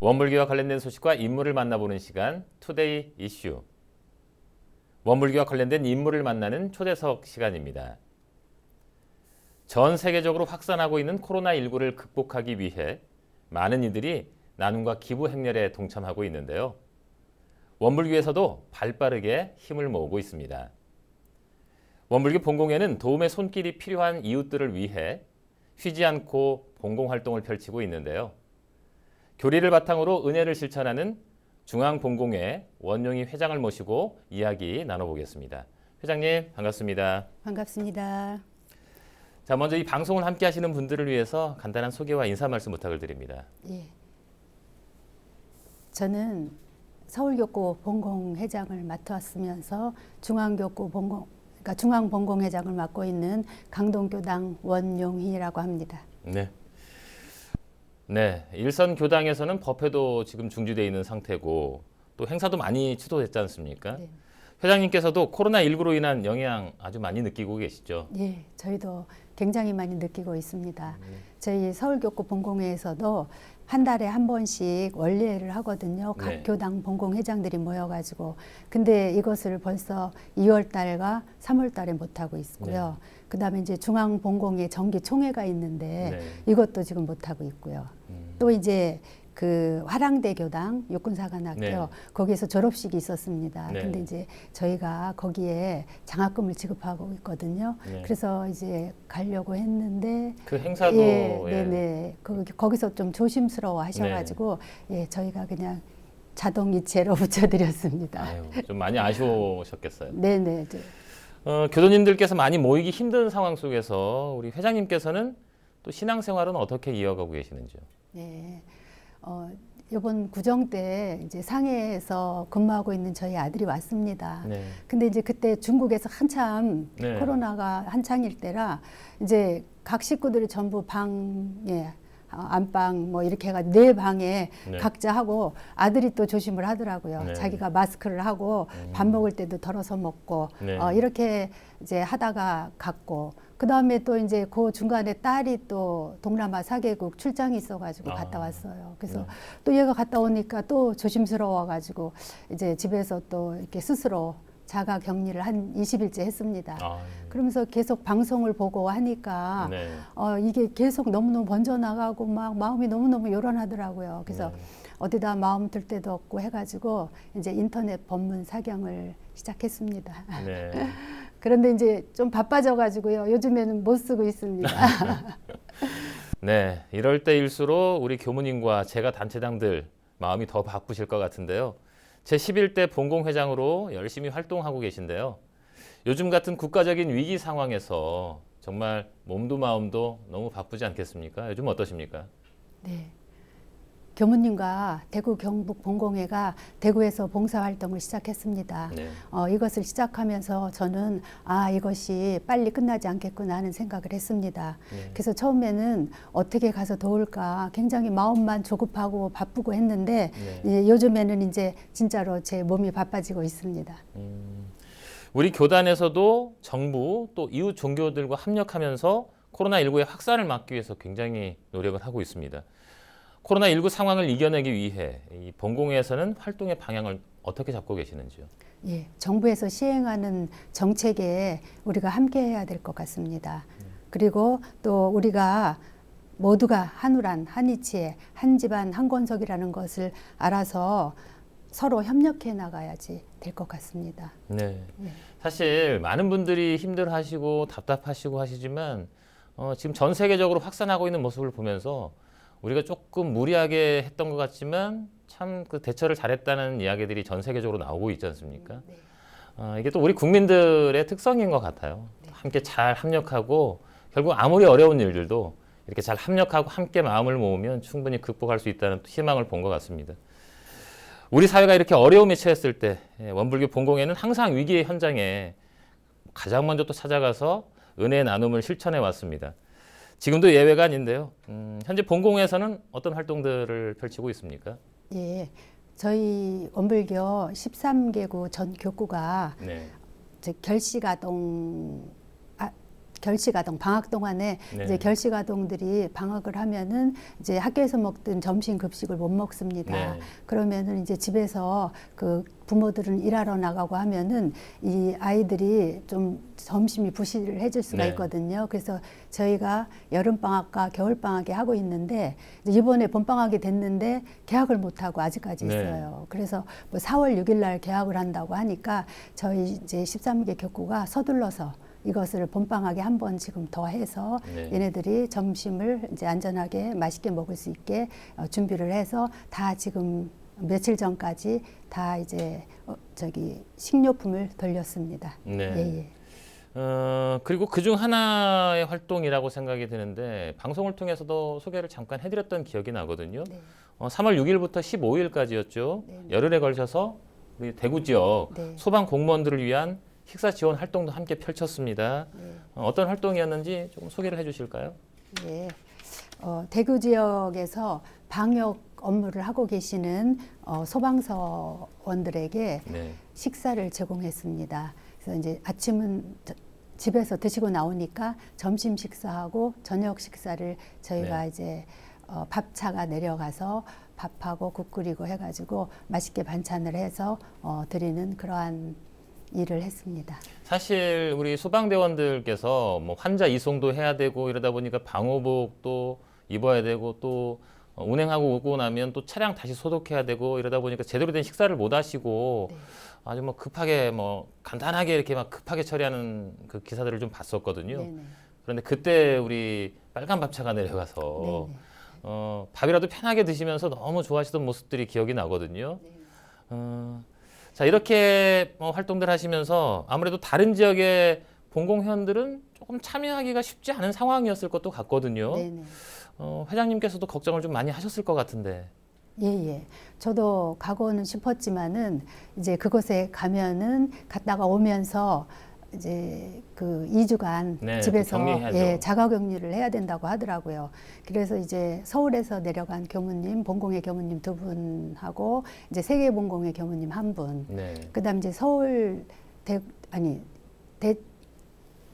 원불교와 관련된 소식과 인물을 만나보는 시간 투데이 이슈. 원불교와 관련된 인물을 만나는 초대석 시간입니다. 전 세계적으로 확산하고 있는 코로나19를 극복하기 위해 많은 이들이 나눔과 기부 행렬에 동참하고 있는데요. 원불교에서도 발빠르게 힘을 모으고 있습니다. 원불교 본공회는 도움의 손길이 필요한 이웃들을 위해 쉬지 않고 봉공활동을 펼치고 있는데요. 교리를 바탕으로 은혜를 실천하는 중앙본공회 원용희 회장을 모시고 이야기 나눠보겠습니다. 회장님 반갑습니다. 반갑습니다. 자, 먼저 이 방송을 함께 하시는 분들을 위해서 간단한 소개와 인사 말씀 부탁을 드립니다. 예. 저는 서울교구 본공회장을 맡았으면서 그러니까 중앙본공회장을 맡고 있는 강동교당 원용희라고 합니다. 네. 네, 일선 교당에서는 법회도 지금 중지되어 있는 상태고 또 행사도 많이 취소됐지 않습니까? 네. 회장님께서도 코로나19로 인한 영향 아주 많이 느끼고 계시죠? 예, 저희도 굉장히 많이 느끼고 있습니다. 저희 서울교구 본공회에서도 한 달에 한 번씩 원례를 하거든요. 각 네. 교당 본공회장들이 모여가지고. 근데 이것을 벌써 2월 달과 3월 달에 못하고 있고요. 그다음에 이제 중앙 본공회 정기 총회가 있는데 네. 이것도 지금 못하고 있고요. 또 이제 그 화랑대 교당 육군사관학교 네. 거기에서 졸업식이 있었습니다. 네. 근데 이제 저희가 거기에 장학금을 지급하고 있거든요. 네. 그래서 이제 가려고 했는데 그 행사도 네네. 거기서 좀 조심스러워 하셔가지고 저희가 그냥 자동 이체로 붙여드렸습니다. 아유, 좀 많이 아쉬우셨겠어요. 네네. 교도님들께서 많이 모이기 힘든 상황 속에서 우리 회장님께서는 또 신앙생활은 어떻게 이어가고 계시는지요? 네. 이번 구정 때 이제 상해에서 근무하고 있는 저희 아들이 왔습니다. 네. 근데 이제 그때 중국에서 한참 네. 코로나가 한창일 때라 이제 각 식구들이 전부 방에 안방 뭐 이렇게 해가 네 방에 네. 각자 하고 아들이 또 조심을 하더라고요. 네. 자기가 마스크를 하고 밥 먹을 때도 덜어서 먹고 네. 이렇게 이제 하다가 갔고 그 다음에 또 이제 그 중간에 딸이 또 동남아 4개국 출장이 있어가지고 갔다 왔어요. 그래서 또 얘가 갔다 오니까 또 조심스러워가지고 이제 집에서 또 이렇게 스스로 자가 격리를 한 20일째 했습니다. 그러면서 계속 방송을 보고 하니까 네. 이게 계속 너무너무 번져나가고 막 마음이 너무너무 요란하더라고요. 그래서 어디다 마음 들 데도 없고 해가지고 이제 인터넷 법문 사경을 시작했습니다. 네. 그런데 이제 좀 바빠져가지고요. 요즘에는 못 쓰고 있습니다. 네, 이럴 때일수록 우리 교무님과 제가 단체장들 마음이 더 바쁘실 것 같은데요. 제11대 본공회장으로 열심히 활동하고 계신데요. 요즘 같은 국가적인 위기 상황에서 정말 몸도 마음도 너무 바쁘지 않겠습니까? 요즘 어떠십니까? 네. 교무님과 대구 경북 본공회가 대구에서 봉사활동을 시작했습니다. 네. 이것을 시작하면서 저는 이것이 빨리 끝나지 않겠구나 하는 생각을 했습니다. 그래서 처음에는 어떻게 가서 도울까 굉장히 마음만 조급하고 바쁘고 했는데 요즘에는 이제 진짜로 제 몸이 바빠지고 있습니다. 우리 교단에서도 정부 또 이웃 종교들과 합력하면서 코로나19의 확산을 막기 위해서 굉장히 노력을 하고 있습니다. 코로나19 상황을 이겨내기 위해 이 본공회에서는 활동의 방향을 어떻게 잡고 계시는지요? 예, 정부에서 시행하는 정책에 우리가 함께 해야 될 것 같습니다. 그리고 또 우리가 모두가 한우란, 한이치에 한 집안 한 권속이라는 것을 알아서 서로 협력해 나가야지 될 것 같습니다. 네. 사실 많은 분들이 힘들어하시고 답답하시고 하시지만 지금 전 세계적으로 확산하고 있는 모습을 보면서 우리가 조금 무리하게 했던 것 같지만 참 그 대처를 잘했다는 이야기들이 전 세계적으로 나오고 있지 않습니까? 이게 또 우리 국민들의 특성인 것 같아요. 함께 잘 합력하고 결국 아무리 어려운 일들도 이렇게 잘 합력하고 함께 마음을 모으면 충분히 극복할 수 있다는 희망을 본 것 같습니다. 우리 사회가 이렇게 어려움에 처했을 때 원불교 본공회는 항상 위기의 현장에 가장 먼저 또 찾아가서 은혜의 나눔을 실천해 왔습니다. 지금도 예외가 아닌데요. 현재 본공회에서는 어떤 활동들을 펼치고 있습니까? 예, 저희 원불교 13개구 전 교구가 네. 결시가동 결식아동 방학 동안에 네. 이제 결식아동들이 방학을 하면은 이제 학교에서 먹던 점심 급식을 못 먹습니다. 네. 그러면은 이제 집에서 그 부모들은 일하러 나가고 하면은 이 아이들이 좀 점심이 부실을 해줄 수가 네. 있거든요. 그래서 저희가 여름 방학과 겨울 방학에 하고 있는데 이제 이번에 봄 방학이 됐는데 개학을 못 하고 아직까지 네. 있어요. 그래서 뭐 4월 6일 날 개학을 한다고 하니까 저희 이제 13개 교구가 서둘러서 이것을 봄방학에 한 번 지금 더 해서 네. 얘네들이 점심을 이제 안전하게 맛있게 먹을 수 있게 준비를 해서 다 지금 며칠 전까지 다 이제 저기 식료품을 돌렸습니다. 네. 예, 예. 그리고 그중 하나의 활동이라고 생각이 드는데 방송을 통해서도 소개를 잠깐 해드렸던 기억이 나거든요. 네. 3월 6일부터 15일까지였죠. 네. 열흘에 걸쳐서 우리 대구 지역 네. 소방 공무원들을 위한 식사 지원 활동도 함께 펼쳤습니다. 네. 어떤 활동이었는지 조금 소개를 해주실까요? 예. 대구 지역에서 방역 업무를 하고 계시는 소방서원들에게 네. 식사를 제공했습니다. 그래서 이제 아침은 집에서 드시고 나오니까 점심 식사하고 저녁 식사를 저희가 네. 이제 밥차가 내려가서 밥하고 국 끓이고 해가지고 맛있게 반찬을 해서 드리는 그러한 일을 했습니다. 사실 우리 소방대원들께서 뭐 환자 이송도 해야 되고 이러다 보니까 방호복도 입어야 되고 또 운행하고 오고 나면 또 차량 다시 소독해야 되고 이러다 보니까 제대로 된 식사를 못 하시고 네. 아주 뭐 급하게 뭐 간단하게 이렇게 막 급하게 처리하는 그 기사들을 좀 봤었거든요. 네네. 그런데 그때 우리 빨간 밥차가 내려가서 네네. 밥이라도 편하게 드시면서 너무 좋아하시던 모습들이 기억이 나거든요. 네. 자, 이렇게 활동들 하시면서 아무래도 다른 지역의 공공회원들은 조금 참여하기가 쉽지 않은 상황이었을 것도 같거든요. 네네. 회장님께서도 걱정을 좀 많이 하셨을 것 같은데. 예. 저도 가고는 싶었지만은 이제 그곳에 가면은 갔다가 오면서 이제 그 2주간 네, 집에서 또 격리해야죠. 예, 자가격리를 해야 된다고 하더라고요. 그래서 이제 서울에서 내려간 교무님, 본공의 교무님 2분하고 이제 세계본공의 교무님 1분. 네. 그다음 이제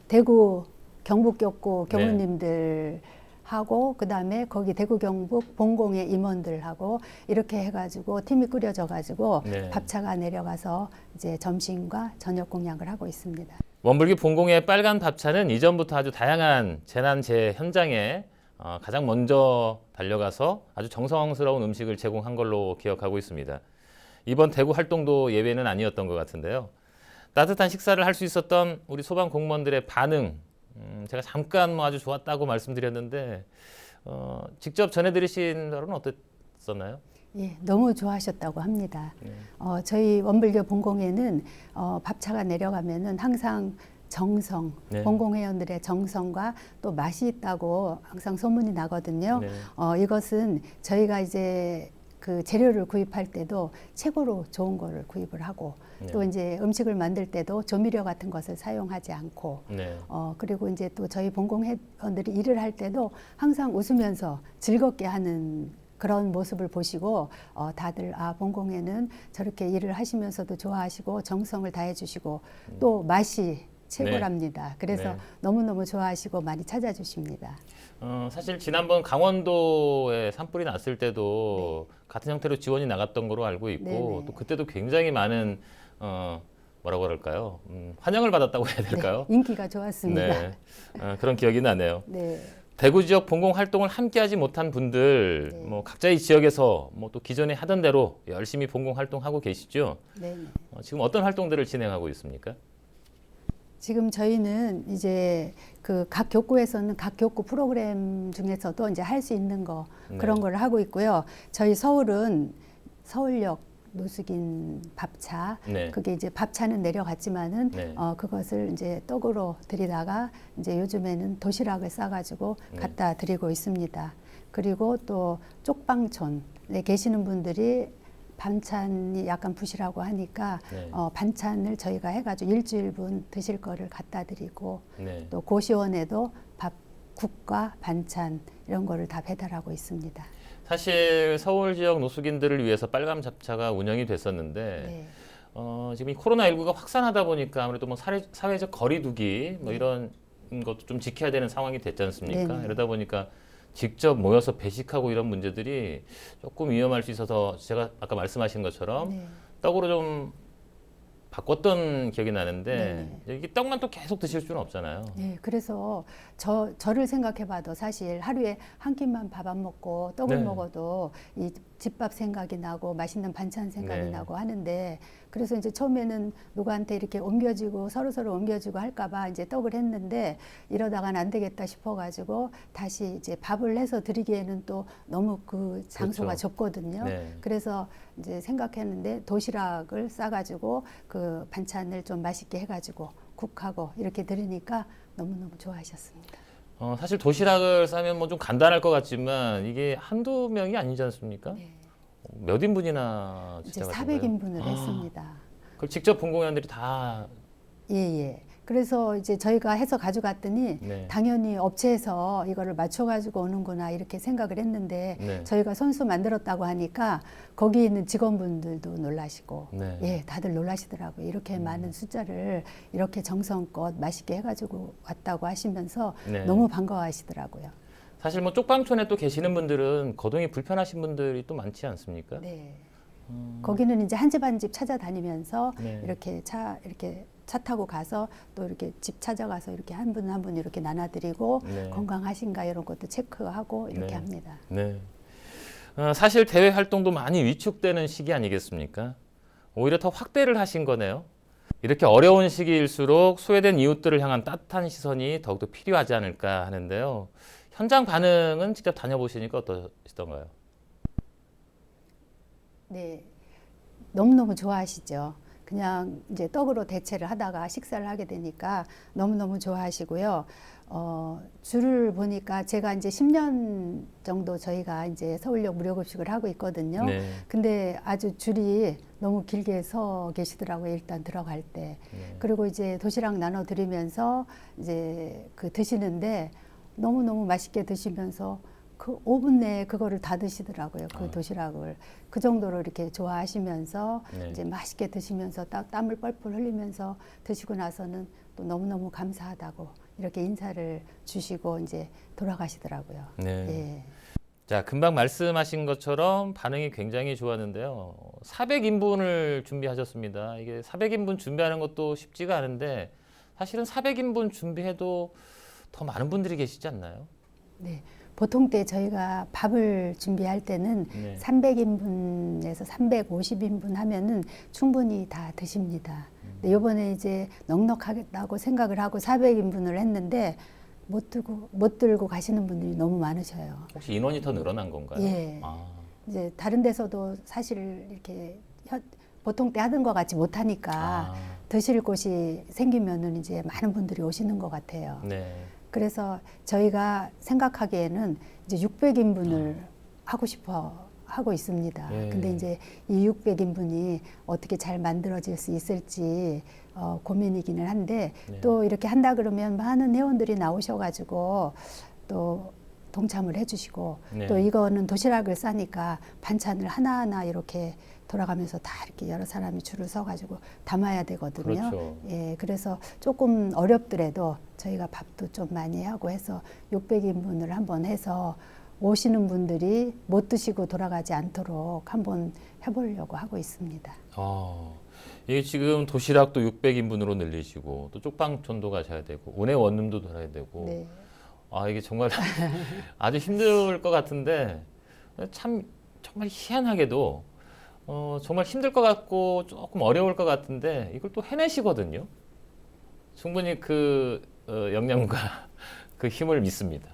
대구 경북교구 네. 교무님들 하고 그다음에 거기 대구 경북 본공의 임원들하고 이렇게 해가지고 팀이 꾸려져 가지고 네. 밥차가 내려가서 이제 점심과 저녁 공약을 하고 있습니다. 원불기 본공의 빨간 밥차는 이전부터 아주 다양한 재난재해 현장에 가장 먼저 달려가서 아주 정성스러운 음식을 제공한 걸로 기억하고 있습니다. 이번 대구 활동도 예외는 아니었던 것 같은데요. 따뜻한 식사를 할 수 있었던 우리 소방 공무원들의 반응, 제가 잠깐 뭐 아주 좋았다고 말씀드렸는데 직접 전해드리신 바로는 어땠었나요? 예, 너무 좋아하셨다고 합니다. 네. 저희 원불교 본공에는 밥차가 내려가면은 항상 정성, 네. 본공회원들의 정성과 또 맛이 있다고 항상 소문이 나거든요. 네. 이것은 저희가 이제 그 재료를 구입할 때도 최고로 좋은 거를 구입을 하고 네. 또 이제 음식을 만들 때도 조미료 같은 것을 사용하지 않고 네. 그리고 이제 또 저희 본공회원들이 일을 할 때도 항상 웃으면서 즐겁게 하는 그런 모습을 보시고 다들 본공회는 저렇게 일을 하시면서도 좋아하시고 정성을 다해 주시고 또 맛이 최고랍니다. 그래서 네. 너무너무 좋아하시고 많이 찾아주십니다. 사실 지난번 강원도에 산불이 났을 때도 같은 형태로 지원이 나갔던 거로 알고 있고 네네. 또 그때도 굉장히 많은 뭐라고 그럴까요? 환영을 받았다고 해야 될까요? 네, 인기가 좋았습니다. 네. 그런 기억이 나네요. 네. 대구 지역 본공 활동을 함께하지 못한 분들, 네. 뭐 각자의 지역에서 뭐 또 기존에 하던 대로 열심히 본공 활동하고 계시죠? 네. 지금 어떤 활동들을 진행하고 있습니까? 지금 저희는 이제 그 각 교구에서는 각 교구 프로그램 중에서도 이제 할 수 있는 거 네. 그런 걸 하고 있고요. 저희 서울은 서울역 노숙인 밥차 네. 그게 이제 밥차는 내려갔지만은 네. 그것을 이제 떡으로 드리다가 이제 요즘에는 도시락을 싸가지고 네. 갖다 드리고 있습니다. 그리고 또 쪽방촌에 계시는 분들이 반찬이 약간 부실하고 하니까 네. 반찬을 저희가 해가지고 일주일분 드실 거를 갖다 드리고 네. 또 고시원에도 밥, 국과 반찬 이런 거를 다 배달하고 있습니다. 사실 서울 지역 노숙인들을 위해서 빨간 잡차가 운영이 됐었는데 네. 지금 이 코로나19가 확산하다 보니까 아무래도 뭐 사회적 거리두기 뭐 네. 이런 것도 좀 지켜야 되는 상황이 됐지 않습니까? 네네. 이러다 보니까 직접 모여서 배식하고 이런 문제들이 조금 위험할 수 있어서 제가 아까 말씀하신 것처럼 네. 떡으로 좀 바꿨던 기억이 나는데 네네. 이 떡만 또 계속 드실 수는 없잖아요. 네, 그래서 저를 생각해봐도 사실 하루에 한 끼만 밥 안 먹고 떡을 네. 먹어도 이 집밥 생각이 나고 맛있는 반찬 생각이 네. 나고 하는데 그래서 이제 처음에는 누구한테 이렇게 옮겨주고 서로 옮겨주고 할까봐 이제 떡을 했는데 이러다가는 안 되겠다 싶어가지고 다시 이제 밥을 해서 드리기에는 또 너무 그 장소가 그렇죠. 좁거든요. 네. 그래서 이제 생각했는데 도시락을 싸가지고 그 반찬을 좀 맛있게 해가지고 국하고 이렇게 드리니까 너무너무 좋아하셨습니다. 사실 도시락을 싸면 뭐 좀 간단할 것 같지만 이게 한두 명이 아니지 않습니까? 네. 몇 인분이나 이제 진짜 400인분을 했습니다. 그걸 직접 공공연들이 다 예, 예. 그래서 이제 저희가 해서 가져갔더니 네. 당연히 업체에서 이거를 맞춰가지고 오는구나 이렇게 생각을 했는데 네. 저희가 손수 만들었다고 하니까 거기 있는 직원분들도 놀라시고 네. 예, 다들 놀라시더라고요. 이렇게 많은 숫자를 이렇게 정성껏 맛있게 해가지고 왔다고 하시면서 네. 너무 반가워하시더라고요. 사실 뭐 쪽방촌에 또 계시는 분들은 거동이 불편하신 분들이 또 많지 않습니까? 네. 거기는 이제 한 집 한 집 찾아다니면서 네. 이렇게 차 타고 가서 또 이렇게 집 찾아가서 이렇게 한 분 한 분 이렇게 나눠드리고 네. 건강하신가 이런 것도 체크하고 이렇게 네. 합니다. 네. 사실 대외 활동도 많이 위축되는 시기 아니겠습니까? 오히려 더 확대를 하신 거네요. 이렇게 어려운 시기일수록 소외된 이웃들을 향한 따뜻한 시선이 더욱더 필요하지 않을까 하는데요. 현장 반응은 직접 다녀보시니까 어떠시던가요? 네, 너무너무 좋아하시죠. 그냥 이제 떡으로 대체를 하다가 식사를 하게 되니까 너무너무 좋아하시고요. 줄을 보니까 제가 이제 10년 정도 저희가 이제 서울역 무료급식을 하고 있거든요. 네. 근데 아주 줄이 너무 길게 서 계시더라고요. 일단 들어갈 때. 네. 그리고 이제 도시락 나눠드리면서 이제 그 드시는데 너무너무 맛있게 드시면서 그 5분 내에 그거를 다 드시더라고요. 그 도시락을. 그 정도로 이렇게 좋아하시면서 네. 이제 맛있게 드시면서 땀을 뻘뻘 흘리면서 드시고 나서는 또 너무너무 감사하다고 이렇게 인사를 주시고 이제 돌아가시더라고요. 네. 예. 자, 금방 말씀하신 것처럼 반응이 굉장히 좋았는데요. 400인분을 준비하셨습니다. 이게 400인분 준비하는 것도 쉽지가 않은데 사실은 400인분 준비해도 더 많은 분들이 계시지 않나요? 네. 보통 때 저희가 밥을 준비할 때는 네. 300인분에서 350인분 하면은 충분히 다 드십니다. 근데 요번에 이제 넉넉하겠다고 생각을 하고 400인분을 했는데 못 들고 가시는 분들이 너무 많으셔요. 혹시 인원이 더 늘어난 건가요? 예. 아, 이제 다른 데서도 사실 이렇게 보통 때 하던 것 같이 못 하니까 아, 드실 곳이 생기면은 이제 많은 분들이 오시는 것 같아요. 네. 그래서 저희가 생각하기에는 이제 600인분을 하고 싶어 하고 있습니다. 예. 근데 이제 이 600인분이 어떻게 잘 만들어질 수 있을지 고민이기는 한데 네. 또 이렇게 한다 그러면 많은 회원들이 나오셔가지고 또 동참을 해주시고 네. 또 이거는 도시락을 싸니까 반찬을 하나하나 이렇게 돌아가면서 다 이렇게 여러 사람이 줄을 서가지고 담아야 되거든요. 그렇죠. 예, 그래서 조금 어렵더라도 저희가 밥도 좀 많이 하고 해서 600인분을 한번 해서 오시는 분들이 못 드시고 돌아가지 않도록 한번 해보려고 하고 있습니다. 이게 지금 도시락도 600인분으로 늘리시고 또 쪽방촌도 가셔야 되고 운해 원룸도 돌아야 되고 네. 이게 정말 아주 힘들 것 같은데 참 정말 희한하게도 정말 힘들 것 같고 조금 어려울 것 같은데 이걸 또 해내시거든요. 충분히 그 역량과 그 힘을 믿습니다.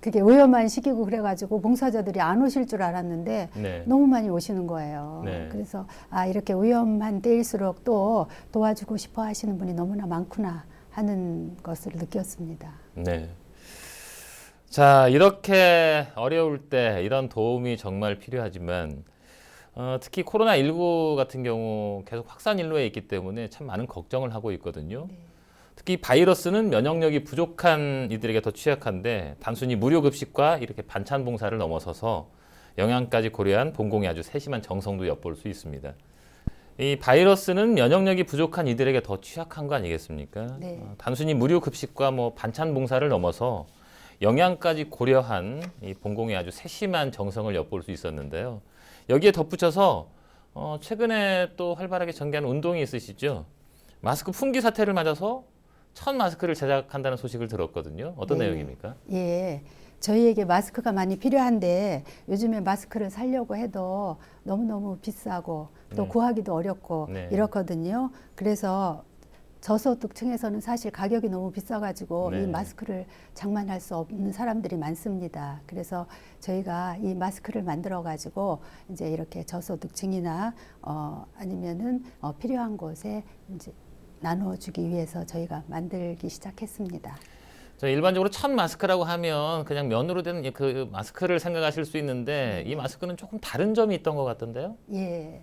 그게 위험한 시기고 그래가지고 봉사자들이 안 오실 줄 알았는데 네. 너무 많이 오시는 거예요. 네. 그래서 이렇게 위험한 때일수록 또 도와주고 싶어 하시는 분이 너무나 많구나 하는 것을 느꼈습니다. 네. 자, 이렇게 어려울 때 이런 도움이 정말 필요하지만 특히 코로나19 같은 경우 계속 확산 일로에 있기 때문에 참 많은 걱정을 하고 있거든요. 네. 특히 바이러스는 면역력이 부족한 이들에게 더 취약한데 단순히 무료 급식과 이렇게 반찬 봉사를 넘어서서 영양까지 고려한 본공의 아주 세심한 정성도 엿볼 수 있습니다. 이 바이러스는 면역력이 부족한 이들에게 더 취약한 거 아니겠습니까? 네. 단순히 무료 급식과 뭐 반찬 봉사를 넘어서 영양까지 고려한 이 본공의 아주 세심한 정성을 엿볼 수 있었는데요. 여기에 덧붙여서 최근에 또 활발하게 전개하는 운동이 있으시죠? 마스크 품귀 사태를 맞아서 첫 마스크를 제작한다는 소식을 들었거든요. 어떤 네. 내용입니까? 예. 저희에게 마스크가 많이 필요한데 요즘에 마스크를 사려고 해도 너무너무 비싸고 또 네. 구하기도 어렵고 네. 이렇거든요. 그래서 저소득층에서는 사실 가격이 너무 비싸가지고 네. 이 마스크를 장만할 수 없는 사람들이 많습니다. 그래서 저희가 이 마스크를 만들어가지고 이제 이렇게 저소득층이나 아니면은 필요한 곳에 이제 나눠주기 위해서 저희가 만들기 시작했습니다. 저 일반적으로 첫 마스크라고 하면 그냥 면으로 된 그 마스크를 생각하실 수 있는데 이 마스크는 조금 다른 점이 있던 것 같던데요? 예.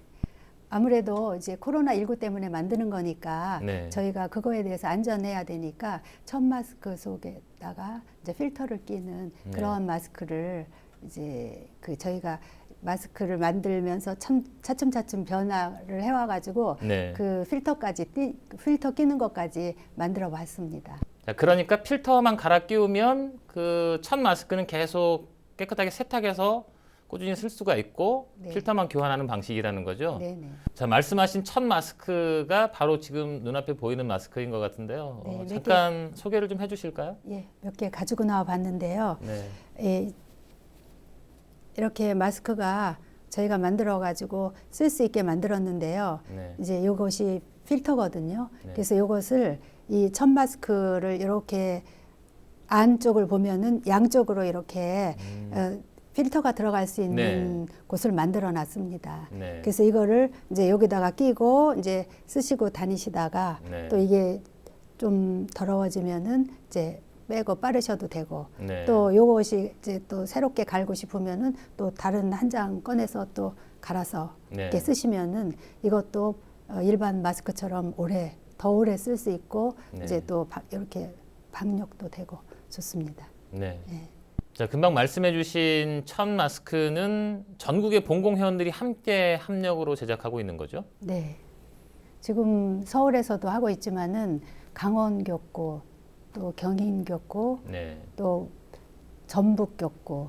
아무래도 이제 코로나19 때문에 만드는 거니까 네. 저희가 그거에 대해서 안전해야 되니까 첫 마스크 속에다가 이제 필터를 끼는 네. 그런 마스크를 이제 그 저희가 마스크를 만들면서 차츰차츰 변화를 해와가지고 네. 그 필터 끼는 것까지 만들어 봤습니다. 자, 그러니까 필터만 갈아 끼우면 그 첫 마스크는 계속 깨끗하게 세탁해서 꾸준히 쓸 수가 있고 네. 필터만 교환하는 방식이라는 거죠. 네네. 자, 말씀하신 첫 마스크가 바로 지금 눈앞에 보이는 마스크인 것 같은데요. 네, 몇 잠깐 소개를 좀 해주실까요? 예, 몇 개 가지고 나와 봤는데요. 네. 예, 이렇게 마스크가 저희가 만들어 가지고 쓸 수 있게 만들었는데요. 네. 이제 이것이 필터거든요. 네. 그래서 이것을 이 첫 마스크를 이렇게 안쪽을 보면은 양쪽으로 이렇게 필터가 들어갈 수 있는 곳을 만들어 놨습니다. 네. 그래서 이거를 이제 여기다가 끼고 이제 쓰시고 다니시다가 네. 또 이게 좀 더러워지면은 이제 빼고 빠르셔도 되고 네. 또 요것이 이제 또 새롭게 갈고 싶으면은 또 다른 한 장 꺼내서 또 갈아서 네. 이렇게 쓰시면은 이것도 일반 마스크처럼 더 오래 쓸 수 있고 네. 이제 또 이렇게 방역도 되고 좋습니다. 네. 예. 자, 금방 말씀해주신 첫 마스크는 전국의 본공 회원들이 함께 합력으로 제작하고 있는 거죠? 네. 지금 서울에서도 하고 있지만은 강원 교구, 또 경인 교구, 네. 또 전북 교구,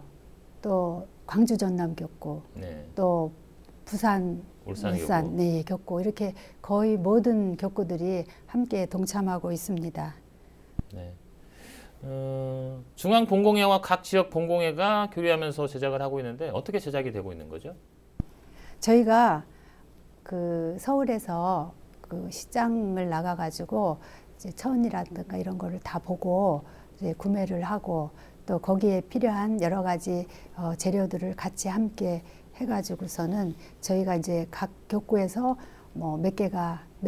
또 광주 전남 교구, 네. 또 부산 울산 교구. 네, 교구 이렇게 거의 모든 교구들이 함께 동참하고 있습니다. 네. 중앙 본공회와 각 지역 본공회가 교류하면서 제작을 하고 있는데 어떻게 제작이 되고 있는 거죠? 저희가 그 서울에서 그 시장을 나가가지고 이제 천이라든가 이런 거를 다 보고 이제 구매를 하고 또 거기에 필요한 여러 가지 재료들을 같이 함께 해가지고서는 저희가 이제 각 교구에서 뭐 몇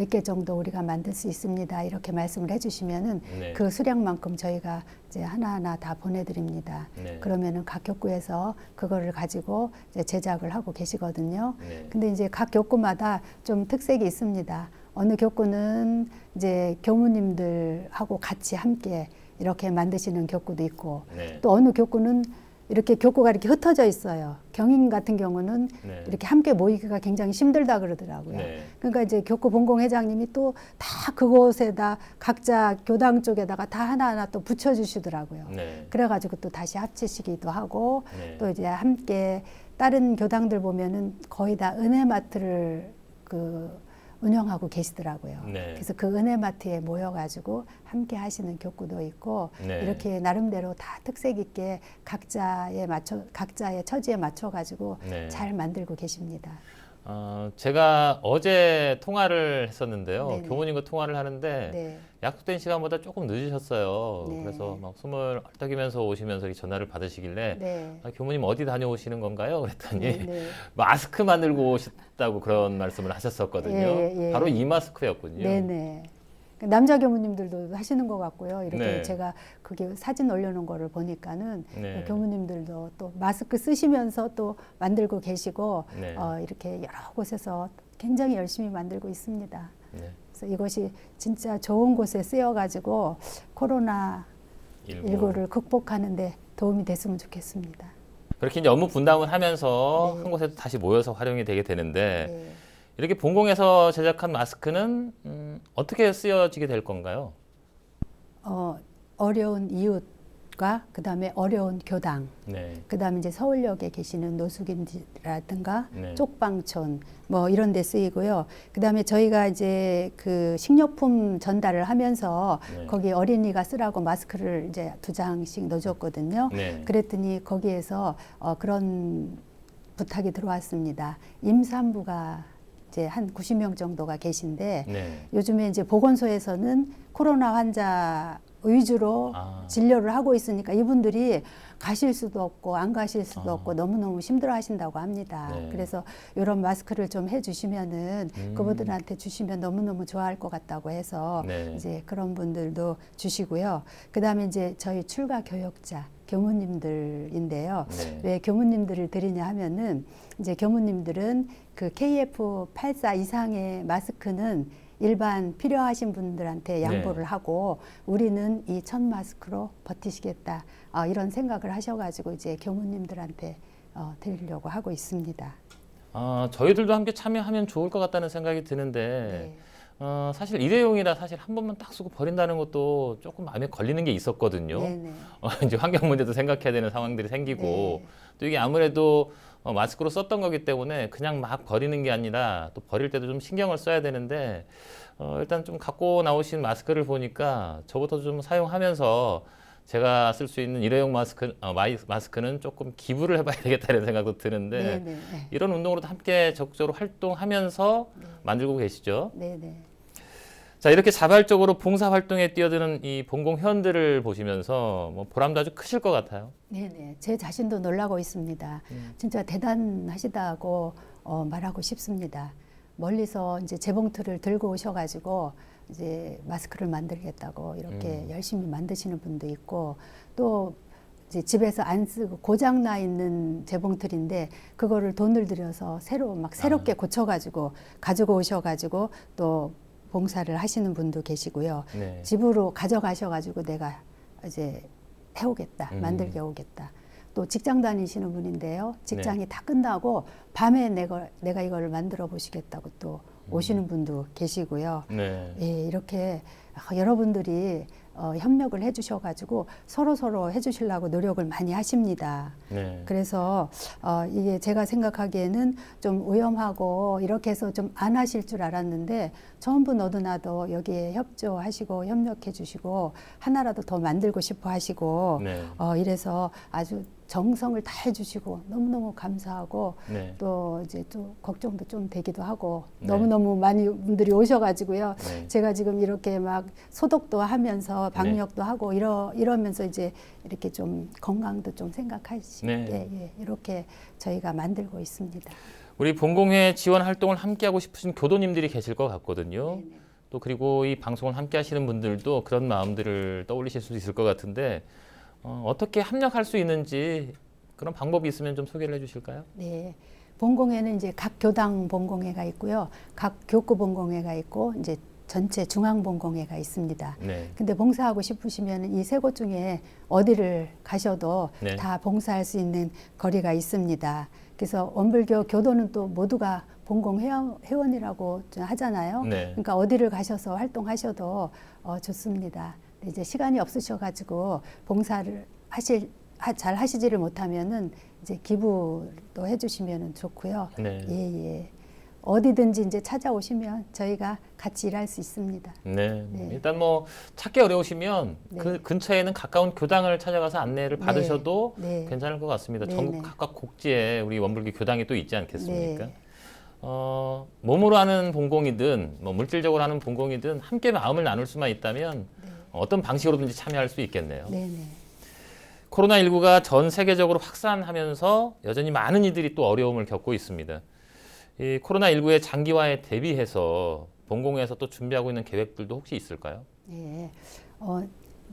개 정도 우리가 만들 수 있습니다. 이렇게 말씀을 해주시면은 네. 그 수량만큼 저희가 이제 하나하나 다 보내드립니다. 네. 그러면은 각 교구에서 그거를 가지고 이제 제작을 하고 계시거든요. 네. 근데 이제 각 교구마다 좀 특색이 있습니다. 어느 교구는 이제 교무님들하고 같이 함께 이렇게 만드시는 교구도 있고 네. 또 어느 교구는 이렇게 교구가 이렇게 흩어져 있어요. 경인 같은 경우는 네. 이렇게 함께 모이기가 굉장히 힘들다 그러더라고요. 네. 그러니까 이제 교구 본공회장님이 또 다 그곳에다 각자 교당 쪽에다가 다 하나하나 또 붙여주시더라고요. 네. 그래가지고 또 다시 합치시기도 하고 네. 또 이제 함께 다른 교당들 보면은 거의 다 은혜마트를 운영하고 계시더라고요. 네. 그래서 그 은혜마트에 모여가지고 함께 하시는 교구도 있고 네. 이렇게 나름대로 다 특색 있게 각자의 처지에 맞춰가지고 네. 잘 만들고 계십니다. 제가 어제 통화를 했었는데요. 네네. 교무님과 통화를 하는데 네. 약속된 시간보다 조금 늦으셨어요. 네. 그래서 막 숨을 헐떡이면서 오시면서 이 전화를 받으시길래 네. 교무님 어디 다녀오시는 건가요? 그랬더니 네, 네. 마스크 만들고 오셨다고 그런 말씀을 하셨었거든요. 예. 바로 이 마스크였군요. 네네. 남자 교무님들도 하시는 것 같고요. 이렇게 네. 제가 그게 사진 올려놓은 거를 보니까는 네. 교무님들도 또 마스크 쓰시면서 또 만들고 계시고 네. 이렇게 여러 곳에서 굉장히 열심히 만들고 있습니다. 네. 그래서 이것이 진짜 좋은 곳에 쓰여가지고 코로나19를 극복하는데 도움이 됐으면 좋겠습니다. 그렇게 이제 업무 분담을 하면서 네. 한 곳에 다시 모여서 활용이 되게 되는데 네. 이렇게 본공에서 제작한 마스크는 어떻게 쓰여지게 될 건가요? 어려운 이웃과 그다음에 어려운 교당, 네. 그다음에 이제 서울역에 계시는 노숙인이라든가 네. 쪽방촌 뭐 이런 데 쓰이고요. 그다음에 저희가 이제 그 식료품 전달을 하면서 네. 거기 어린이가 쓰라고 마스크를 이제 2장씩 넣어줬거든요. 네. 그랬더니 거기에서 그런 부탁이 들어왔습니다. 임산부가 이제 한 90명 정도가 계신데 네. 요즘에 이제 보건소에서는 코로나 환자 위주로 진료를 하고 있으니까 이분들이 가실 수도 없고 안 가실 수도 없고 너무너무 힘들어 하신다고 합니다. 네. 그래서 이런 마스크를 좀 해주시면은 그분들한테 주시면 너무너무 좋아할 것 같다고 해서 네. 이제 그런 분들도 주시고요. 그 다음에 이제 저희 출가 교역자 교무님들인데요. 네. 왜 교무님들을 드리냐 하면은 이제 교무님들은 그 KF84 이상의 마스크는 일반 필요하신 분들한테 양보를 네. 하고 우리는 이 1000마스크로 버티시겠다. 이런 생각을 하셔가지고 이제 교무님들한테 드리려고 하고 있습니다. 저희들도 함께 참여하면 좋을 것 같다는 생각이 드는데 네. 사실 일회용이라 사실 한 번만 딱 쓰고 버린다는 것도 조금 마음에 걸리는 게 있었거든요. 네네. 이제 환경 문제도 생각해야 되는 상황들이 생기고 네. 또 이게 아무래도 마스크로 썼던 거기 때문에 그냥 막 버리는 게 아니라 또 버릴 때도 좀 신경을 써야 되는데 일단 좀 갖고 나오신 마스크를 보니까 저부터 좀 사용하면서 제가 쓸 수 있는 일회용 마스크는 조금 기부를 해봐야 되겠다는 생각도 드는데 네네. 이런 운동으로도 함께 적극적으로 활동하면서 만들고 계시죠. 네네. 자, 이렇게 자발적으로 봉사활동에 뛰어드는 이 본공회원들을 보시면서 뭐 보람도 아주 크실 것 같아요. 네네. 제 자신도 놀라고 있습니다. 진짜 대단하시다고 말하고 싶습니다. 멀리서 이제 재봉틀을 들고 오셔가지고 이제 마스크를 만들겠다고 이렇게 열심히 만드시는 분도 있고 또 이제 집에서 안 쓰고 고장 나 있는 재봉틀인데 그거를 돈을 들여서 새롭게 고쳐가지고 가지고 오셔가지고 또 봉사를 하시는 분도 계시고요. 네. 집으로 가져가셔가지고 내가 이제 해오겠다, 만들게 오겠다. 또 직장 다니시는 분인데요. 직장이 다 끝나고 밤에 내가 이걸 만들어 보시겠다고 또 오시는 분도 계시고요. 네. 예, 이렇게 여러분들이 협력을 해주셔가지고 서로 해주시려고 노력을 많이 하십니다. 네. 그래서 이게 제가 생각하기에는 좀 위험하고 이렇게 해서 좀 안 하실 줄 알았는데 전부 너도나도 여기에 협조하시고 협력해 주시고 하나라도 더 만들고 싶어 하시고 네. 이래서 아주 정성을 다 해주시고 너무너무 감사하고 네. 또 이제 또 걱정도 좀 되기도 하고 네. 너무너무 많이 분들이 오셔가지고요. 네. 제가 지금 이렇게 막 소독도 하면서 방역도 하고 이러면서 이제 이렇게 좀 건강도 좀 생각하시게 네. 이렇게 저희가 만들고 있습니다. 우리 본공회 지원 활동을 함께 하고 싶으신 교도님들이 계실 것 같거든요. 네네. 또 그리고 이 방송을 함께 하시는 분들도 그런 마음들을 떠올리실 수 있을 것 같은데 어떻게 합력할 수 있는지 그런 방법이 있으면 좀 소개를 해주실까요? 네. 본공회는 이제 각 교당 본공회가 있고요. 각 교구 본공회가 있고 이제 전체 중앙 본공회가 있습니다. 네. 근데 봉사하고 싶으시면 이 세 곳 중에 어디를 가셔도 네. 다 봉사할 수 있는 거리가 있습니다. 그래서 원불교 교도는 또 모두가 본공 회원이라고 하잖아요. 네. 그러니까 어디를 가셔서 활동하셔도 좋습니다. 근데 이제 시간이 없으셔가지고 봉사를 잘 하시지를 못하면은 이제 기부도 해주시면 좋고요. 네. 예. 어디든지 이제 찾아오시면 저희가 같이 일할 수 있습니다. 네. 네. 일단 뭐 찾기 어려우시면 네. 그 근처에는 가까운 교당을 찾아가서 안내를 받으셔도 네. 괜찮을 것 같습니다. 네, 전국 네. 각각 곡지에 우리 원불교 교당이 또 있지 않겠습니까? 네. 몸으로 하는 본공이든 뭐 물질적으로 하는 본공이든 함께 마음을 나눌 수만 있다면 어떤 방식으로든지 참여할 수 있겠네요. 네네. 코로나19가 전 세계적으로 확산하면서 여전히 많은 이들이 또 어려움을 겪고 있습니다. 이 코로나19의 장기화에 대비해서 본공회에서 또 준비하고 있는 계획들도 혹시 있을까요? 예.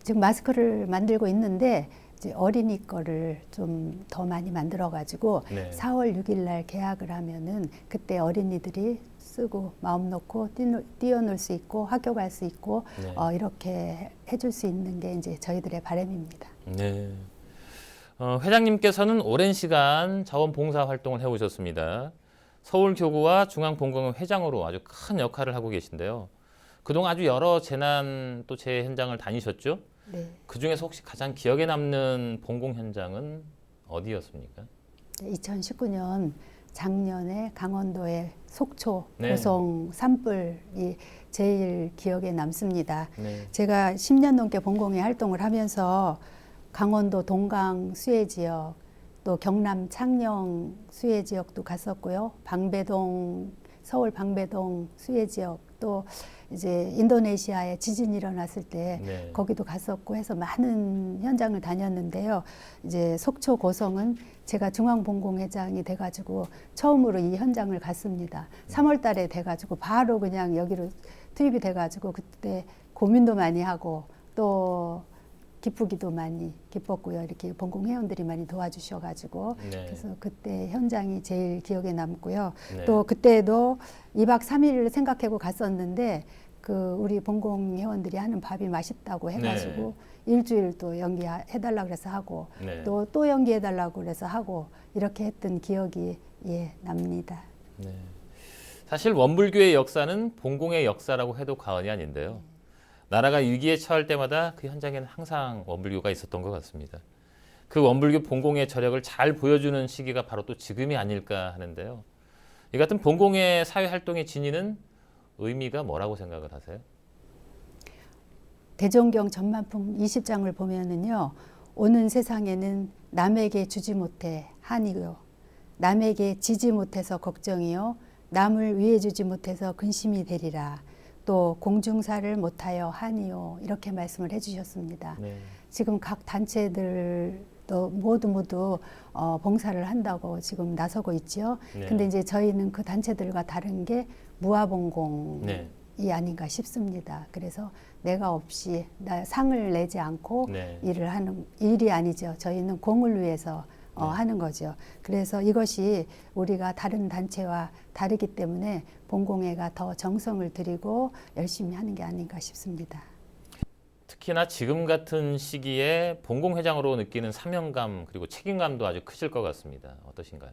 지금 마스크를 만들고 있는데 이제 어린이 거를 좀 더 많이 만들어 가지고 네. 4월 6일 날 개학을 하면은 그때 어린이들이 쓰고 마음 놓고 뛰어놀 수 있고 학교 갈 수 있고 네. 이렇게 해줄 수 있는 게 이제 저희들의 바람입니다. 네. 회장님께서는 오랜 시간 자원봉사 활동을 해오셨습니다. 서울교구와 중앙본공회 회장으로 아주 큰 역할을 하고 계신데요. 그동안 아주 여러 재난 또 재해 현장을 다니셨죠? 네. 그중에서 혹시 가장 기억에 남는 본공 현장은 어디였습니까? 2019년 작년에 강원도의 속초 네. 고성 산불이 제일 기억에 남습니다. 네. 제가 10년 넘게 본공회 활동을 하면서 강원도 동강 수해 지역, 또 경남 창녕 수해 지역도 갔었고요. 방배동, 서울 방배동 수해 지역, 또 이제 인도네시아에 지진이 일어났을 때 네. 거기도 갔었고 해서 많은 현장을 다녔는데요. 이제 속초 고성은 제가 중앙본공회장이 돼가지고 처음으로 이 현장을 갔습니다. 3월 달에 돼가지고 바로 그냥 여기로 투입이 돼가지고 그때 고민도 많이 하고 또 기쁘기도 많이 기뻤고요. 이렇게 본공 회원들이 많이 도와주셔가지고 네. 그래서 그때 현장이 제일 기억에 남고요. 네. 또 그때도 2박 3일을 생각하고 갔었는데 그 우리 본공 회원들이 하는 밥이 맛있다고 해가지고 일주일 또 연기해달라고 그래서 하고 네. 또 연기해달라고 그래서 하고 이렇게 했던 기억이 납니다. 네. 사실 원불교의 역사는 본공의 역사라고 해도 과언이 아닌데요. 나라가 위기에 처할 때마다 그 현장에는 항상 원불교가 있었던 것 같습니다. 그 원불교 본공의 저력을 잘 보여주는 시기가 바로 또 지금이 아닐까 하는데요. 이 같은 본공의 사회활동의 진위는 의미가 뭐라고 생각을 하세요? 대종경 전만품 20장을 보면은요. 오는 세상에는 남에게 주지 못해 한이요. 남에게 지지 못해서 걱정이요. 남을 위해 주지 못해서 근심이 되리라. 또 공중사를 못하여 한이요. 이렇게 말씀을 해주셨습니다. 네. 지금 각 단체들도 모두 봉사를 한다고 지금 나서고 있죠. 네. 근데 이제 저희는 그 단체들과 다른 게 무아봉공이 네. 아닌가 싶습니다. 그래서 내가 없이 상을 내지 않고 네. 일을 하는 일이 아니죠. 저희는 공을 위해서 하는 거죠. 그래서 이것이 우리가 다른 단체와 다르기 때문에 본공회가 더 정성을 들이고 열심히 하는 게 아닌가 싶습니다. 특히나 지금 같은 시기에 본공회장으로 느끼는 사명감 그리고 책임감도 아주 크실 것 같습니다. 어떠신가요?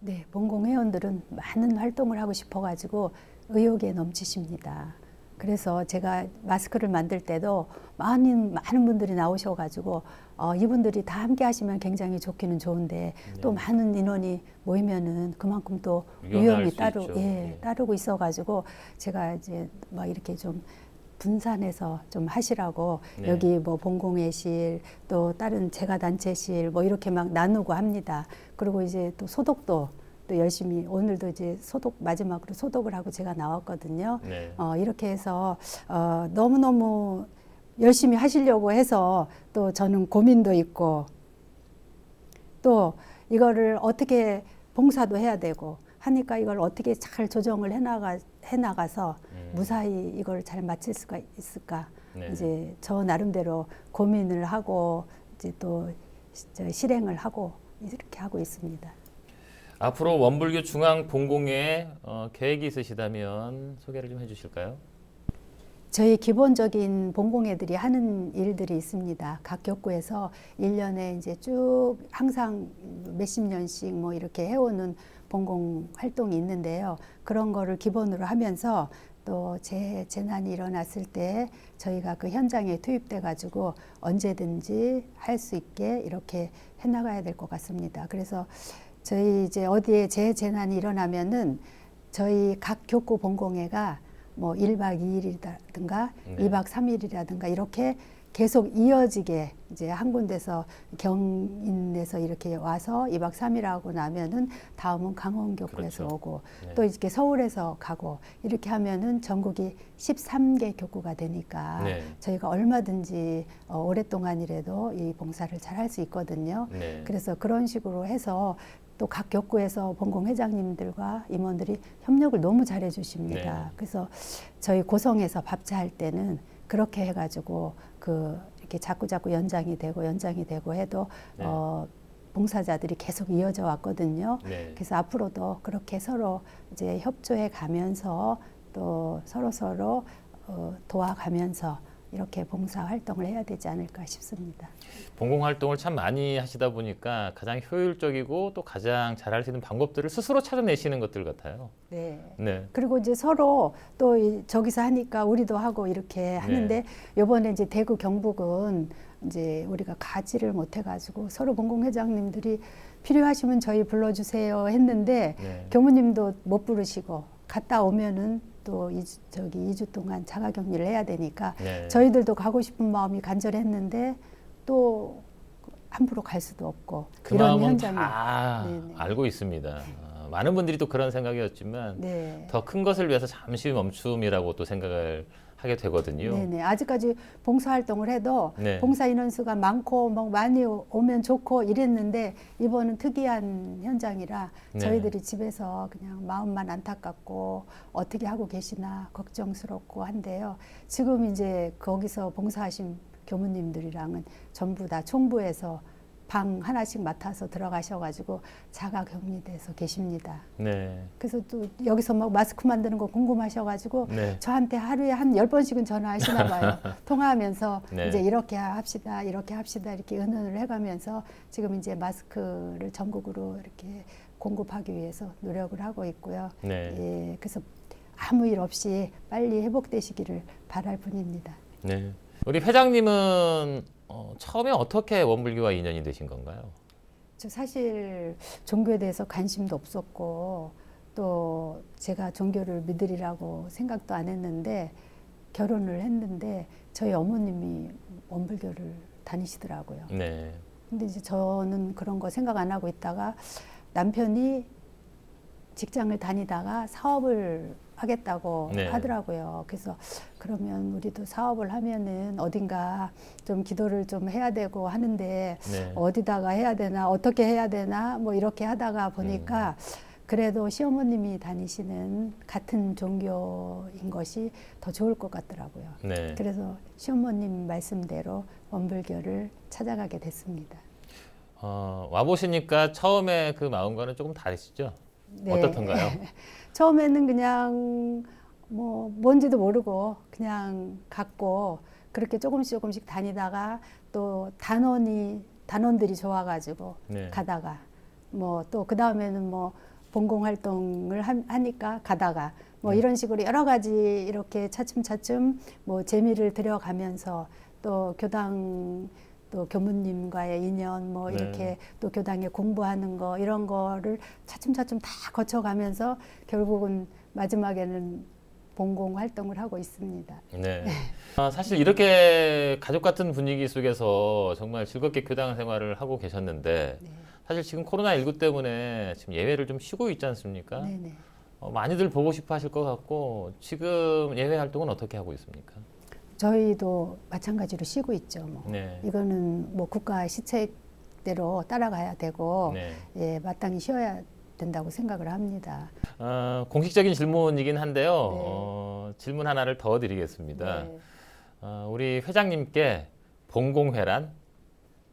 네, 본공 회원들은 많은 활동을 하고 싶어가지고 의욕에 넘치십니다. 그래서 제가 마스크를 만들 때도 많은 분들이 나오셔가지고 이분들이 다 함께 하시면 굉장히 좋기는 좋은데 또 많은 인원이 모이면은 그만큼 또 위험이 따르고 있어가지고 제가 이제 막 이렇게 좀 분산해서 좀 하시라고 네. 여기 뭐 본공회실 또 다른 재가단체실 뭐 이렇게 막 나누고 합니다. 그리고 이제 또 소독도 또 열심히 오늘도 이제 마지막으로 소독을 하고 제가 나왔거든요. 네. 이렇게 해서 너무너무 열심히 하시려고 해서 또 저는 고민도 있고 또 이거를 어떻게 봉사도 해야 되고 하니까 이걸 어떻게 잘 조정을 해나가서 무사히 이걸 잘 마칠 수가 있을까. 네. 이제 저 나름대로 고민을 하고 이제 또 실행을 하고 이렇게 하고 있습니다. 앞으로 원불교 중앙본공회에 계획이 있으시다면 소개를 좀 해주실까요? 저희 기본적인 본공회들이 하는 일들이 있습니다. 각 격구에서 1년에 이제 쭉 항상 몇십 년씩 뭐 이렇게 해오는 본공 활동이 있는데요. 그런 거를 기본으로 하면서 또 재난이 일어났을 때 저희가 그 현장에 투입돼 가지고 언제든지 할 수 있게 이렇게 해나가야 될 것 같습니다. 그래서 저희 이제 어디에 재난이 일어나면은 저희 각 교구 본공회가 뭐 1박 2일이라든가 네. 2박 3일이라든가 이렇게 계속 이어지게 이제 한 군데서 경인에서 이렇게 와서 2박 3일 하고 나면은 다음은 강원 교구에서 그렇죠. 오고 네. 또 이렇게 서울에서 가고 이렇게 하면은 전국이 13개 교구가 되니까 네. 저희가 얼마든지 오랫동안이라도 이 봉사를 잘 할 수 있거든요. 네. 그래서 그런 식으로 해서 또 각 격구에서 본공 회장님들과 임원들이 협력을 너무 잘해 주십니다. 네. 그래서 저희 고성에서 밥차할 때는 그렇게 해가지고 이렇게 자꾸 연장이 되고 해도 네. 봉사자들이 계속 이어져 왔거든요. 네. 그래서 앞으로도 그렇게 서로 이제 협조해 가면서 또 서로 도와가면서 이렇게 봉사 활동을 해야 되지 않을까 싶습니다. 봉공 활동을 참 많이 하시다 보니까 가장 효율적이고 또 가장 잘할 수 있는 방법들을 스스로 찾아내시는 것들 같아요. 네. 네. 그리고 이제 서로 또 저기서 하니까 우리도 하고 이렇게 하는데 요번에 이제 대구 경북은 이제 우리가 가지를 못 해가지고 서로 봉공회장님들이 필요하시면 저희 불러주세요 했는데 네. 교무님도 못 부르시고 갔다 오면은 또 2주 동안 자가격리를 해야 되니까 네. 저희들도 가고 싶은 마음이 간절했는데 또 함부로 갈 수도 없고 그 이런 마음은 현장이 다 네네. 알고 있습니다. 많은 분들이 또 그런 생각이었지만 네. 더 큰 것을 위해서 잠시 멈춤이라고 또 생각을 하게 되거든요. 네네. 아직까지 봉사 활동을 해도 네. 봉사 인원수가 많고 뭐 많이 오면 좋고 이랬는데 이번은 특이한 현장이라 네. 저희들이 집에서 그냥 마음만 안타깝고 어떻게 하고 계시나 걱정스럽고 한데요. 지금 이제 거기서 봉사하신 교무님들이랑은 전부 다 총부에서 방 하나씩 맡아서 들어가셔가지고 자가 격리돼서 계십니다. 네. 그래서 또 여기서 막 마스크 만드는 거 궁금하셔가지고 네. 저한테 하루에 한 10번씩은 전화하시나 봐요. 통화하면서 네. 이제 이렇게 합시다, 이렇게 합시다 이렇게 의논을 해가면서 지금 이제 마스크를 전국으로 이렇게 공급하기 위해서 노력을 하고 있고요. 네. 예, 그래서 아무 일 없이 빨리 회복되시기를 바랄 뿐입니다. 네. 우리 회장님은 처음에 어떻게 원불교와 인연이 되신 건가요? 저 사실 종교에 대해서 관심도 없었고 또 제가 종교를 믿으리라고 생각도 안 했는데 결혼을 했는데 저희 어머님이 원불교를 다니시더라고요. 네. 근데 이제 저는 그런 거 생각 안 하고 있다가 남편이 직장을 다니다가 사업을 하겠다고 네. 하더라고요. 그래서 그러면 우리도 사업을 하면은 어딘가 좀 기도를 좀 해야 되고 하는데 네. 어디다가 해야 되나 어떻게 해야 되나 뭐 이렇게 하다가 보니까 그래도 시어머님이 다니시는 같은 종교인 것이 더 좋을 것 같더라고요. 네. 그래서 시어머님 말씀대로 원불교를 찾아가게 됐습니다. 와 보시니까 처음에 그 마음과는 조금 다르시죠? 네. 어떻던가요? 처음에는 그냥 뭐 뭔지도 모르고 그냥 갔고 그렇게 조금씩 다니다가 또 단원들이 좋아가지고 네. 가다가 뭐 또 그 다음에는 뭐 봉공 활동을 하니까 가다가 뭐 이런 식으로 여러 가지 이렇게 차츰차츰 뭐 재미를 들여가면서 또 교당 또 교무님과의 인연 뭐 네. 이렇게 또 교당에 공부하는 거 이런 거를 차츰차츰 다 거쳐가면서 결국은 마지막에는 봉공 활동을 하고 있습니다. 네. 사실 이렇게 가족 같은 분위기 속에서 정말 즐겁게 교당 생활을 하고 계셨는데 네. 사실 지금 코로나19 때문에 지금 예외를 좀 쉬고 있지 않습니까? 네네. 많이들 보고 싶어 하실 것 같고 지금 예외 활동은 어떻게 하고 있습니까? 저희도 마찬가지로 쉬고 있죠. 뭐. 네. 이거는 뭐 국가 시책대로 따라가야 되고 네. 예, 마땅히 쉬어야 된다고 생각을 합니다. 공식적인 질문이긴 한데요. 네. 질문 하나를 더 드리겠습니다. 네. 우리 회장님께 봉공회란?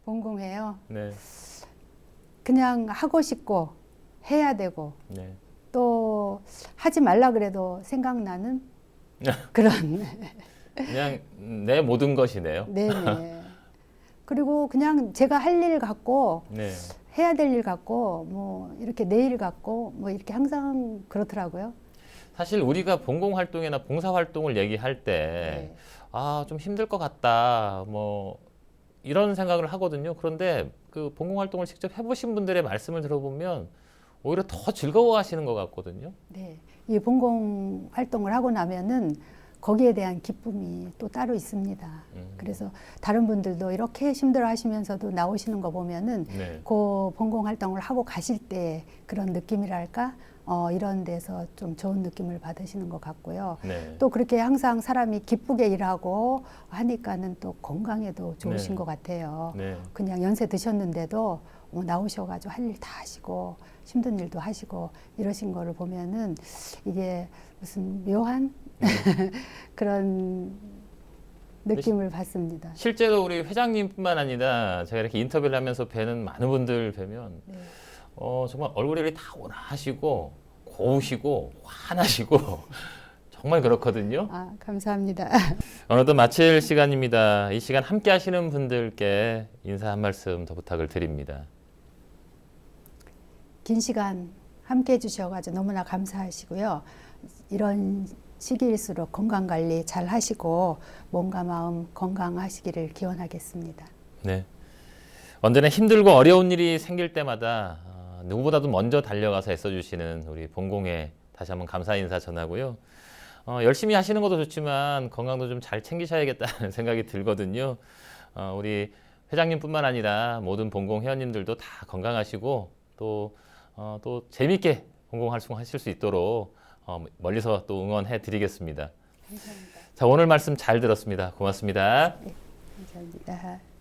봉공해요. 네. 그냥 하고 싶고 해야 되고 네. 또 하지 말라 그래도 생각나는 그런 그냥 내 모든 것이네요. 네네. 그리고 그냥 제가 할 일 같고 네. 해야 될 일 같고 뭐 이렇게 내일 같고 뭐 이렇게 항상 그렇더라고요. 사실 우리가 봉공 활동이나 봉사 활동을 얘기할 때 네. 좀 힘들 것 같다. 뭐 이런 생각을 하거든요. 그런데 그 봉공 활동을 직접 해보신 분들의 말씀을 들어보면 오히려 더 즐거워하시는 것 같거든요. 네. 이 봉공 활동을 하고 나면은 거기에 대한 기쁨이 또 따로 있습니다. 그래서 다른 분들도 이렇게 힘들어 하시면서도 나오시는 거 보면은 네. 그 봉공 활동을 하고 가실 때 그런 느낌이랄까 이런 데서 좀 좋은 느낌을 받으시는 것 같고요. 네. 또 그렇게 항상 사람이 기쁘게 일하고 하니까는 또 건강에도 좋으신 네. 것 같아요. 네. 그냥 연세 드셨는데도 나오셔가지고 할 일 다 하시고 힘든 일도 하시고 이러신 거를 보면은 이게 무슨 묘한 그런 느낌을 받습니다. 실제로 우리 회장님뿐만 아니라 제가 이렇게 인터뷰를 하면서 뵈는 많은 분들 뵈면 네. 정말 얼굴이 다 온화하시고 고우시고 환하시고 정말 그렇거든요. 아, 감사합니다. 어느덧 마칠 시간입니다. 이 시간 함께 하시는 분들께 인사 한 말씀 더 부탁을 드립니다. 긴 시간 함께 해주셔가지고 너무나 감사하시고요. 이런 시기일수록 건강관리 잘 하시고 몸과 마음 건강하시기를 기원하겠습니다. 네. 언제나 힘들고 어려운 일이 생길 때마다 누구보다도 먼저 달려가서 애써주시는 우리 본공에 다시 한번 감사 인사 전하고요. 열심히 하시는 것도 좋지만 건강도 좀 잘 챙기셔야겠다는 생각이 들거든요. 우리 회장님뿐만 아니라 모든 본공 회원님들도 다 건강하시고 또 재미있게 본공 활동하실 수 있도록 멀리서 또 응원해 드리겠습니다. 감사합니다. 자, 오늘 말씀 잘 들었습니다. 고맙습니다. 감사합니다.